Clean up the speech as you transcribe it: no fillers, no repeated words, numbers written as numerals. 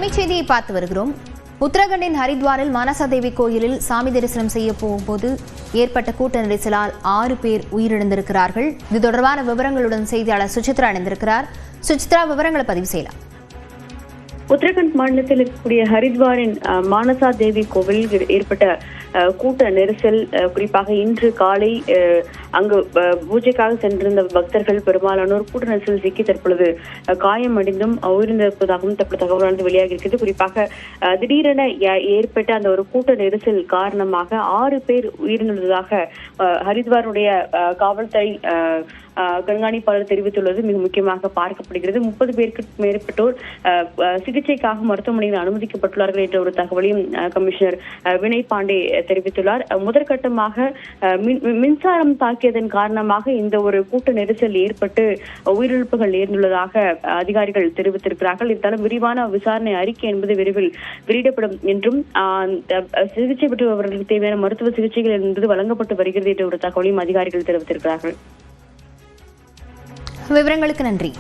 அண்மைச் செய்தியை பார்த்து வருகிறோம். உத்தரகண்டின் ஹரித்வாரில் மானசா தேவி கோயிலில் சாமி தரிசனம் செய்ய போகும்போது ஏற்பட்ட கூட்ட நெரிசலால் 6 பேர் உயிரிழந்திருக்கிறார்கள். இது தொடர்பான விவரங்களுடன் செய்தியாளர் சுசித்ரா இணைந்திருக்கிறார். சுசித்ரா, விவரங்களை பதிவு செய்யலாம். உத்தரகண்ட் மாநிலத்தில் இருக்கக்கூடிய ஹரித்வாரின் மானசா தேவி கோவிலில் ஏற்பட்ட கூட்ட நெரிசல், குறிப்பாக இன்று காலை அங்கு பூஜைக்காக சென்றிருந்த பக்தர்கள் பெரும்பாலானோர் கூட்ட நெரிசல் சிக்கி தற்பொழுது காயமடைந்தும் உயிரிழந்திருப்பதாகவும் தற்போது தகவலானது வெளியாகி இருக்கிறது. குறிப்பாக திடீரென ஏற்பட்ட அந்த ஒரு கூட்ட நெரிசல் காரணமாக 6 பேர் உயிரிழந்ததாக ஹரித்வாருடைய காவல்துறை கண்காணிப்பாளர் தெரிவித்துள்ளது மிக முக்கியமாக பார்க்கப்படுகிறது. 30 பேருக்கு மேற்பட்டோர் சிகிச்சைக்காக மருத்துவமனையில் அனுமதிக்கப்பட்டுள்ளார்கள் என்ற ஒரு தகவலையும் கமிஷனர் வினய் பாண்டே தெரிவித்துள்ளார். முதற்கட்டமாக மின்சாரம் தாக்கியதன் காரணமாக இந்த ஒரு கூட்ட நெரிசல் ஏற்பட்டு உயிரிழப்புகள் நேர்ந்துள்ளதாக அதிகாரிகள் தெரிவித்திருக்கிறார்கள். இருந்தாலும் விரிவான விசாரணை அறிக்கை என்பது விரைவில் வெளியிடப்படும் என்றும் சிகிச்சை பெற்றவர்களுக்கு தேவையான மருத்துவ சிகிச்சைகள் என்பது வழங்கப்பட்டு வருகிறது என்ற ஒரு தகவலையும் அதிகாரிகள் தெரிவித்திருக்கிறார்கள். விவரங்களுக்கு நன்றி.